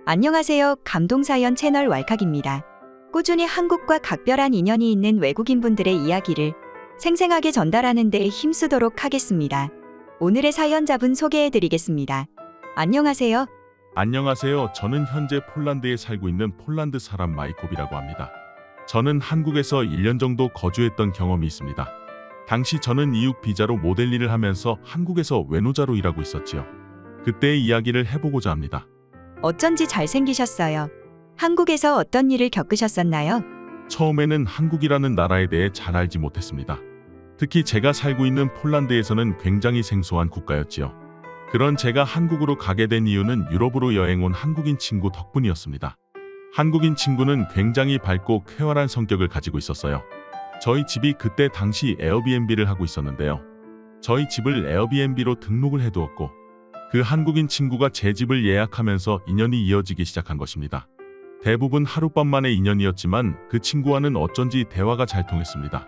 안녕하세요. 감동사연 채널 왈칵입니다. 꾸준히 한국과 각별한 인연이 있는 외국인분들의 이야기를 생생하게 전달하는 데 힘쓰도록 하겠습니다. 오늘의 사연자분 소개해드리겠습니다. 안녕하세요. 안녕하세요. 저는 현재 폴란드에 살고 있는 폴란드 사람 마이콥이라고 합니다. 저는 한국에서 1년 정도 거주했던 경험이 있습니다. 당시 저는 이웃 비자로 모델 일을 하면서 한국에서 외노자로 일하고 있었지요. 그때의 이야기를 해보고자 합니다. 어쩐지 잘생기셨어요. 한국에서 어떤 일을 겪으셨었나요? 처음에는 한국이라는 나라에 대해 잘 알지 못했습니다. 특히 제가 살고 있는 폴란드에서는 굉장히 생소한 국가였지요. 그런 제가 한국으로 가게 된 이유는 유럽으로 여행 온 한국인 친구 덕분이었습니다. 한국인 친구는 굉장히 밝고 쾌활한 성격을 가지고 있었어요. 저희 집이 그때 당시 에어비앤비를 하고 있었는데요. 저희 집을 에어비앤비로 등록을 해두었고 그 한국인 친구가 제 집을 예약하면서 인연이 이어지기 시작한 것입니다. 대부분 하룻밤 만의 인연이었지만 그 친구와는 어쩐지 대화가 잘 통했습니다.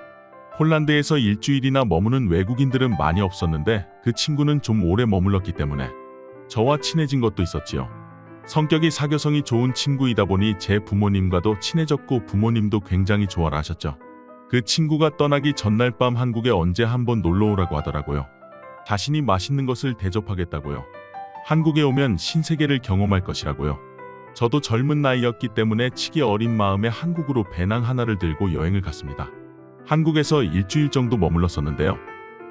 폴란드에서 일주일이나 머무는 외국인들은 많이 없었는데 그 친구는 좀 오래 머물렀기 때문에 저와 친해진 것도 있었지요. 성격이 사교성이 좋은 친구이다 보니 제 부모님과도 친해졌고 부모님도 굉장히 좋아라 하셨죠. 그 친구가 떠나기 전날 밤 한국에 언제 한번 놀러 오라고 하더라고요. 자신이 맛있는 것을 대접하겠다고요. 한국에 오면 신세계를 경험할 것이라고요. 저도 젊은 나이였기 때문에 치기 어린 마음에 한국으로 배낭 하나를 들고 여행을 갔습니다. 한국에서 일주일 정도 머물렀었는데요.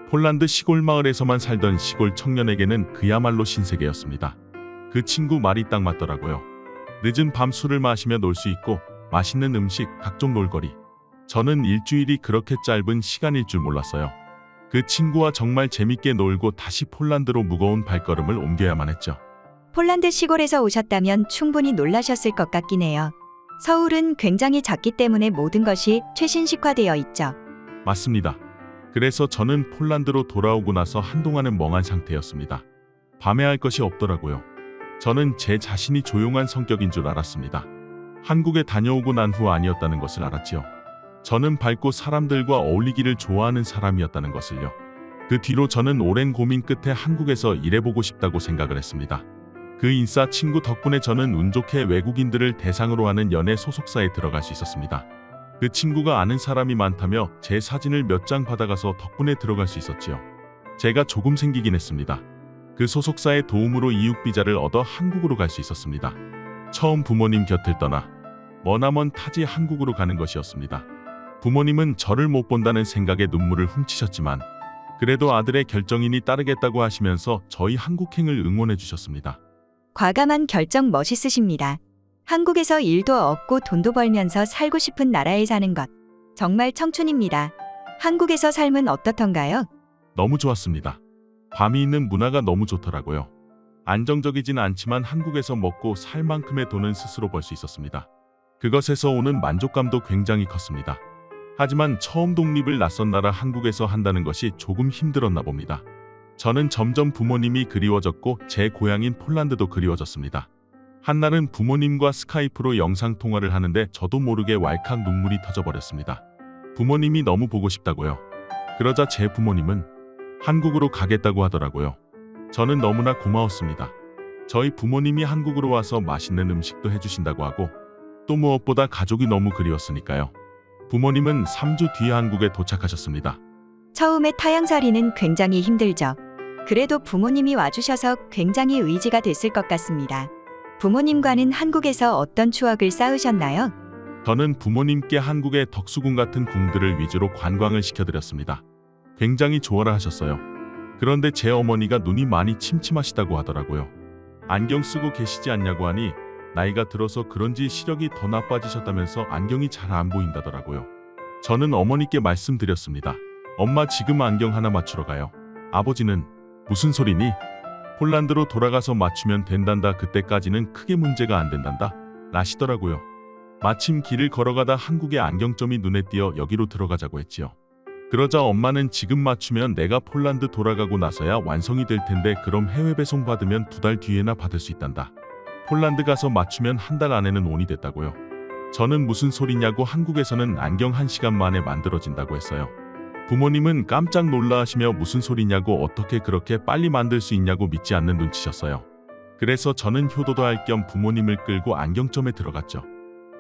폴란드 시골 마을에서만 살던 시골 청년에게는 그야말로 신세계였습니다. 그 친구 말이 딱 맞더라고요. 늦은 밤 술을 마시며 놀 수 있고 맛있는 음식, 각종 놀거리. 저는 일주일이 그렇게 짧은 시간일 줄 몰랐어요. 그 친구와 정말 재밌게 놀고 다시 폴란드로 무거운 발걸음을 옮겨야만 했죠. 폴란드 시골에서 오셨다면 충분히 놀라셨을 것 같긴 해요. 서울은 굉장히 작기 때문에 모든 것이 최신식화되어 있죠. 맞습니다. 그래서 저는 폴란드로 돌아오고 나서 한동안은 멍한 상태였습니다. 밤에 할 것이 없더라고요. 저는 제 자신이 조용한 성격인 줄 알았습니다. 한국에 다녀오고 난 후 아니었다는 것을 알았지요. 저는 밝고 사람들과 어울리기를 좋아하는 사람이었다는 것을요. 그 뒤로 저는 오랜 고민 끝에 한국에서 일해보고 싶다고 생각을 했습니다. 그 인싸 친구 덕분에 저는 운 좋게 외국인들을 대상으로 하는 연예 소속사에 들어갈 수 있었습니다. 그 친구가 아는 사람이 많다며 제 사진을 몇 장 받아가서 덕분에 들어갈 수 있었지요. 제가 조금 생기긴 했습니다. 그 소속사의 도움으로 이웃 비자를 얻어 한국으로 갈 수 있었습니다. 처음 부모님 곁을 떠나 머나먼 타지 한국으로 가는 것이었습니다. 부모님은 저를 못 본다는 생각에 눈물을 훔치셨지만 그래도 아들의 결정이니 따르겠다고 하시면서 저희 한국행을 응원해 주셨습니다. 과감한 결정 멋있으십니다. 한국에서 일도 얻고 돈도 벌면서 살고 싶은 나라에 사는 것. 정말 청춘입니다. 한국에서 삶은 어떻던가요? 너무 좋았습니다. 밤이 있는 문화가 너무 좋더라고요. 안정적이진 않지만 한국에서 먹고 살 만큼의 돈은 스스로 벌 수 있었습니다. 그것에서 오는 만족감도 굉장히 컸습니다. 하지만 처음 독립을 낯선 나라 한국에서 한다는 것이 조금 힘들었나 봅니다. 저는 점점 부모님이 그리워졌고 제 고향인 폴란드도 그리워졌습니다. 한날은 부모님과 스카이프로 영상통화를 하는데 저도 모르게 왈칵 눈물이 터져버렸습니다. 부모님이 너무 보고 싶다고요. 그러자 제 부모님은 한국으로 가겠다고 하더라고요. 저는 너무나 고마웠습니다. 저희 부모님이 한국으로 와서 맛있는 음식도 해주신다고 하고 또 무엇보다 가족이 너무 그리웠으니까요. 부모님은 3주 뒤에 한국에 도착하셨습니다. 처음에 타향살이는 굉장히 힘들죠. 그래도 부모님이 와주셔서 굉장히 의지가 됐을 것 같습니다. 부모님과는 한국에서 어떤 추억을 쌓으셨나요? 저는 부모님께 한국의 덕수궁 같은 궁들을 위주로 관광을 시켜드렸습니다. 굉장히 좋아라 하셨어요. 그런데 제 어머니가 눈이 많이 침침하시다고 하더라고요. 안경 쓰고 계시지 않냐고 하니 나이가 들어서 그런지 시력이 더 나빠지셨다면서 안경이 잘 안 보인다더라고요. 저는 어머니께 말씀드렸습니다. 엄마 지금 안경 하나 맞추러 가요. 아버지는 무슨 소리니? 폴란드로 돌아가서 맞추면 된단다. 그때까지는 크게 문제가 안 된단다. 라시더라고요. 마침 길을 걸어가다 한국의 안경점이 눈에 띄어 여기로 들어가자고 했지요. 그러자 엄마는 지금 맞추면 내가 폴란드 돌아가고 나서야 완성이 될 텐데 그럼 해외 배송 받으면 2달 뒤에나 받을 수 있단다. 폴란드 가서 맞추면 한 달 안에는 온이 됐다고요. 저는 무슨 소리냐고 한국에서는 안경 1시간 만에 만들어진다고 했어요. 부모님은 깜짝 놀라하시며 무슨 소리냐고 어떻게 그렇게 빨리 만들 수 있냐고 믿지 않는 눈치셨어요. 그래서 저는 효도도 할 겸 부모님을 끌고 안경점에 들어갔죠.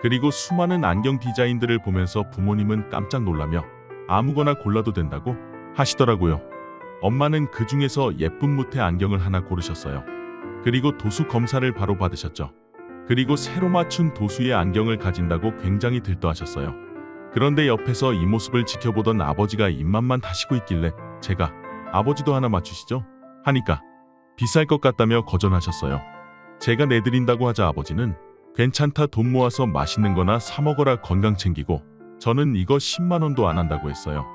그리고 수많은 안경 디자인들을 보면서 부모님은 깜짝 놀라며 아무거나 골라도 된다고 하시더라고요. 엄마는 그 중에서 예쁜 무태 안경을 하나 고르셨어요. 그리고 도수 검사를 바로 받으셨죠. 그리고 새로 맞춘 도수의 안경을 가진다고 굉장히 들떠하셨어요. 그런데 옆에서 이 모습을 지켜보던 아버지가 입맛만 다시고 있길래 제가 아버지도 하나 맞추시죠? 하니까 비쌀 것 같다며 거절하셨어요. 제가 내드린다고 하자 아버지는 괜찮다, 돈 모아서 맛있는 거나 사 먹어라, 건강 챙기고, 저는 이거 10만 원도 안 한다고 했어요.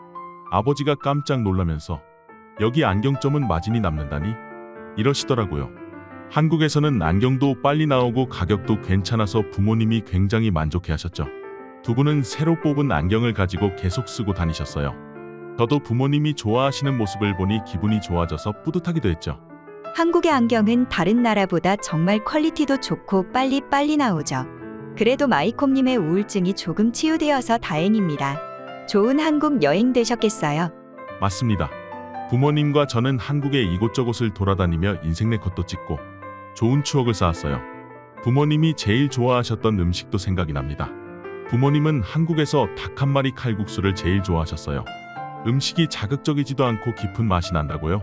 아버지가 깜짝 놀라면서 여기 안경점은 마진이 남는다니? 이러시더라고요. 한국에서는 안경도 빨리 나오고 가격도 괜찮아서 부모님이 굉장히 만족해 하셨죠. 두 분은 새로 뽑은 안경을 가지고 계속 쓰고 다니셨어요. 저도 부모님이 좋아하시는 모습을 보니 기분이 좋아져서 뿌듯하기도 했죠. 한국의 안경은 다른 나라보다 정말 퀄리티도 좋고 빨리 나오죠. 그래도 마이콤님의 우울증이 조금 치유되어서 다행입니다. 좋은 한국 여행 되셨겠어요? 맞습니다. 부모님과 저는 한국의 이곳저곳을 돌아다니며 인생 네컷도 찍고 좋은 추억을 쌓았어요. 부모님이 제일 좋아하셨던 음식도 생각이 납니다. 부모님은 한국에서 닭 한 마리 칼국수를 제일 좋아하셨어요. 음식이 자극적이지도 않고 깊은 맛이 난다고요.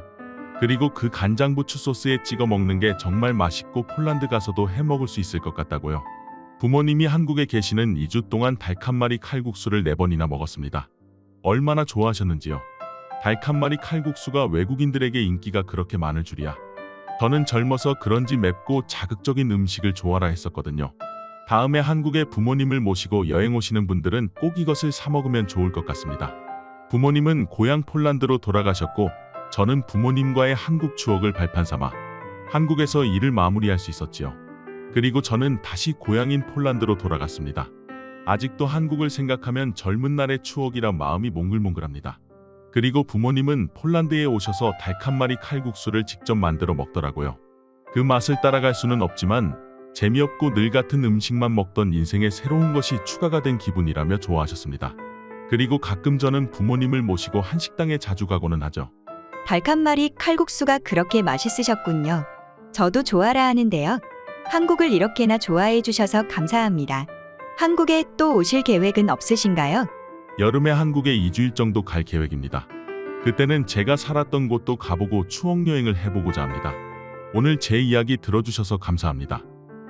그리고 그 간장부추 소스에 찍어 먹는 게 정말 맛있고 폴란드 가서도 해 먹을 수 있을 것 같다고요. 부모님이 한국에 계시는 2주 동안 닭 한 마리 칼국수를 4번이나 먹었습니다. 얼마나 좋아하셨는지요. 닭 한 마리 칼국수가 외국인들에게 인기가 그렇게 많을 줄이야. 저는 젊어서 그런지 맵고 자극적인 음식을 좋아라 했었거든요. 다음에 한국에 부모님을 모시고 여행 오시는 분들은 꼭 이것을 사 먹으면 좋을 것 같습니다. 부모님은 고향 폴란드로 돌아가셨고 저는 부모님과의 한국 추억을 발판 삼아 한국에서 일을 마무리할 수 있었지요. 그리고 저는 다시 고향인 폴란드로 돌아갔습니다. 아직도 한국을 생각하면 젊은 날의 추억이라 마음이 몽글몽글합니다. 그리고 부모님은 폴란드에 오셔서 닭 한 마리 칼국수를 직접 만들어 먹더라고요. 그 맛을 따라갈 수는 없지만 재미없고 늘 같은 음식만 먹던 인생에 새로운 것이 추가가 된 기분이라며 좋아하셨습니다. 그리고 가끔 저는 부모님을 모시고 한식당에 자주 가고는 하죠. 닭 한 마리 칼국수가 그렇게 맛있으셨군요. 저도 좋아라 하는데요. 한국을 이렇게나 좋아해 주셔서 감사합니다. 한국에 또 오실 계획은 없으신가요? 여름에 한국에 2주일 정도 갈 계획입니다. 그때는 제가 살았던 곳도 가보고 추억여행을 해보고자 합니다. 오늘 제 이야기 들어주셔서 감사합니다.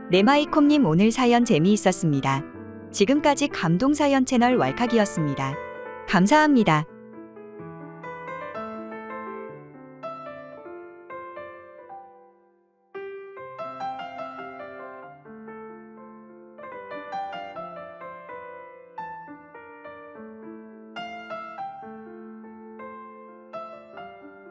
레마이콤님, 오늘 사연 재미있었습니다. 지금까지 감동사연 채널 왈칵이었습니다. 감사합니다.